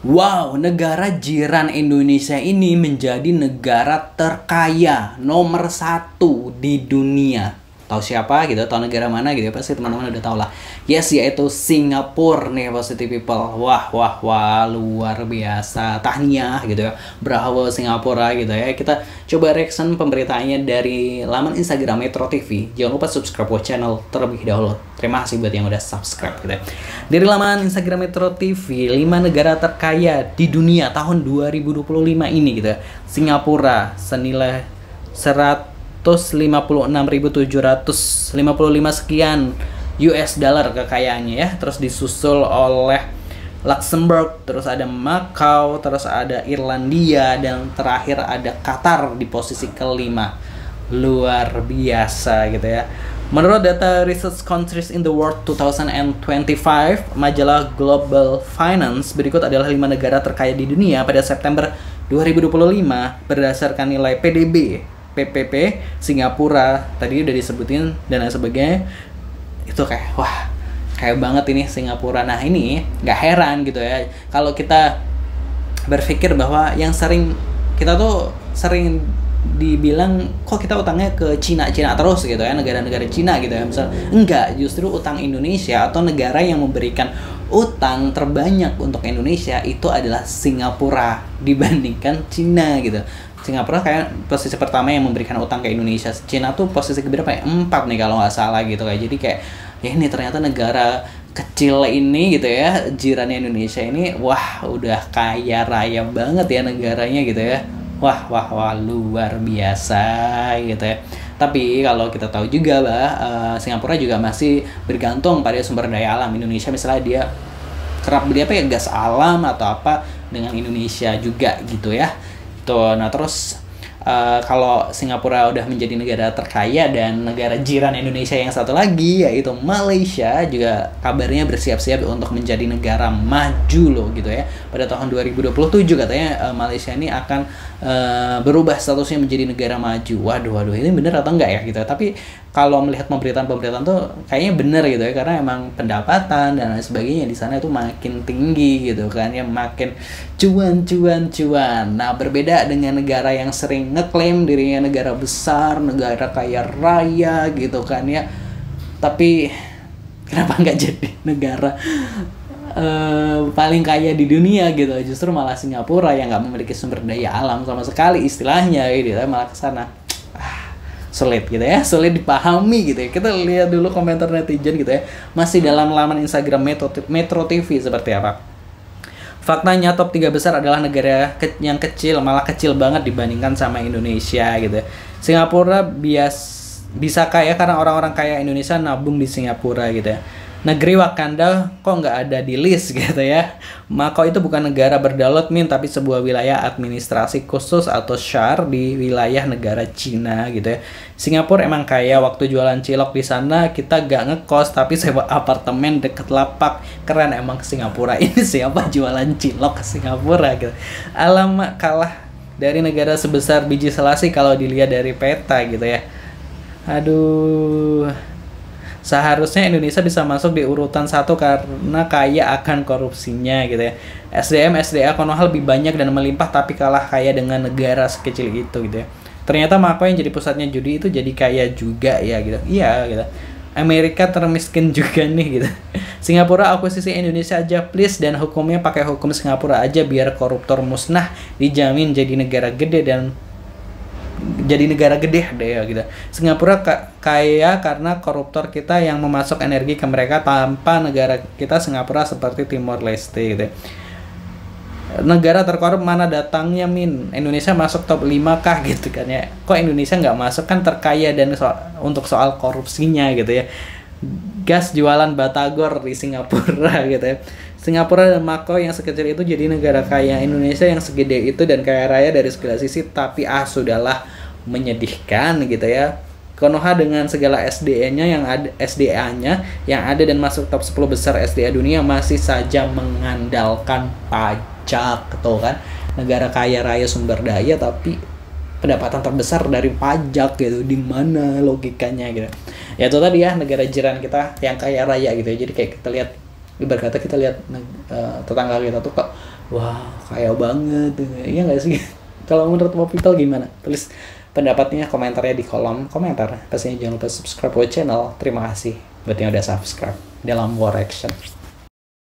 Wow, negara jiran Indonesia ini menjadi negara terkaya nomor 1 di dunia. Tahu siapa gitu? Tahu negara mana gitu? Pasti teman-teman udah tahu lah. Yes, yaitu Singapura nih, positive people. Wah, luar biasa. Tahniah gitu ya. Bravo Singapura gitu ya. Kita coba reaction pemberitaannya dari laman Instagram Metro TV. Jangan lupa subscribe channel terlebih dahulu. Terima kasih buat yang udah subscribe gitu ya. Dari laman Instagram Metro TV, 5 negara terkaya di dunia tahun 2025 ini gitu ya. Singapura senilai 156.755 sekian US dollar kekayaannya ya. Terus disusul oleh Luxembourg, terus ada Macau, terus ada Irlandia, dan terakhir ada Qatar di posisi kelima. Luar biasa gitu ya. Menurut data Research Countries in the World 2025, majalah Global Finance, berikut adalah 5 negara terkaya di dunia pada September 2025 berdasarkan nilai PDB, PPP. Singapura tadi udah disebutin dan lain sebagainya. Itu kayak wah, kayak banget ini Singapura. Nah, ini nggak heran gitu ya kalau kita berpikir bahwa yang kita tuh sering dibilang kok kita utangnya ke Cina terus gitu ya, negara-negara Cina gitu ya. Misal enggak, justru utang Indonesia atau negara yang memberikan utang terbanyak untuk Indonesia itu adalah Singapura dibandingkan Cina gitu. Singapura kayak posisi pertama yang memberikan utang ke Indonesia. Cina tuh posisi keberapa ya? 4 nih kalau nggak salah gitu kayak. Jadi kayak ya ini ternyata negara kecil ini gitu ya, jirannya Indonesia ini, wah udah kaya raya banget ya negaranya gitu ya. Wah, luar biasa gitu ya. Tapi kalau kita tahu juga Singapura juga masih bergantung pada sumber daya alam. Indonesia misalnya dia kerap beli apa ya, gas alam atau apa dengan Indonesia juga gitu ya. Tuh, nah terus kalau Singapura udah menjadi negara terkaya dan negara jiran Indonesia yang satu lagi yaitu Malaysia juga kabarnya bersiap-siap untuk menjadi negara maju loh gitu ya. Pada tahun 2027 katanya Malaysia ini akan berubah statusnya menjadi negara maju. Waduh, ini bener atau enggak ya gitu. Tapi kalau melihat pemberitaan tuh kayaknya bener gitu ya, karena emang pendapatan dan lain sebagainya di sana itu makin tinggi gitu kan ya, makin cuan. Nah, berbeda dengan negara yang sering ngeklaim dirinya negara besar, negara kaya raya gitu kan ya, tapi kenapa nggak jadi negara paling kaya di dunia gitu? Justru malah Singapura yang nggak memiliki sumber daya alam sama sekali istilahnya gitu, malah kesana sulit gitu ya, sulit dipahami gitu ya. Kita lihat dulu komentar netizen gitu ya, masih dalam laman Instagram Metro TV seperti apa. Faktanya top 3 besar adalah negara yang kecil, malah kecil banget dibandingkan sama Indonesia gitu ya. Singapura bisa kaya karena orang-orang kaya Indonesia nabung di Singapura gitu ya. Negeri Wakanda kok nggak ada di list gitu ya. Macau itu bukan negara berdaulat tapi sebuah wilayah administrasi khusus atau SHAR di wilayah negara Cina gitu ya. Singapura emang kaya, waktu jualan cilok di sana kita gak ngekos tapi sewa apartemen deket lapak. Keren emang Singapura ini, siapa jualan cilok ke Singapura gitu. Alamak, kalah dari negara sebesar biji Selasih kalau dilihat dari peta gitu ya. Aduh, seharusnya Indonesia bisa masuk di urutan 1 karena kaya akan korupsinya gitu ya. SDA konoha lebih banyak dan melimpah tapi kalah kaya dengan negara sekecil itu gitu ya. Ternyata Macau yang jadi pusatnya judi itu jadi kaya juga ya gitu. Iya gitu. Amerika termiskin juga nih gitu. Singapura akuisisi Indonesia aja please, dan hukumnya pakai hukum Singapura aja biar koruptor musnah, dijamin jadi negara gede deh ya gitu. Singapura kaya karena koruptor kita yang memasok energi ke mereka tanpa negara kita Singapura seperti Timor Leste gitu. Negara terkorup mana datangnya Indonesia masuk top 5 kah gitu kan ya. Kok Indonesia nggak masuk, kan terkaya dan untuk soal korupsinya gitu ya. Gas jualan batagor di Singapura gitu ya. Singapura dan Macau yang sekecil itu jadi negara kaya, Indonesia yang segede itu dan kaya raya dari segala sisi, tapi sudahlah, menyedihkan gitu ya. Konoha dengan segala SDA-nya yang ada dan masuk top 10 besar SDA dunia masih saja mengandalkan pajak tuh kan. Negara kaya raya sumber daya tapi pendapatan terbesar dari pajak gitu. Di mana logikanya gitu. Ya itu tadi ya, negara jiran kita yang kaya raya gitu ya. Jadi kayak kita lihat, ibarat kata kita lihat tetangga kita tuh kok Wow, kaya banget. Iya nggak sih? Kalau menurut Pop People gimana? Tulis pendapatnya, komentarnya di kolom komentar. Pastinya jangan lupa subscribe buat channel. Terima kasih buat yang udah subscribe dalam War Action.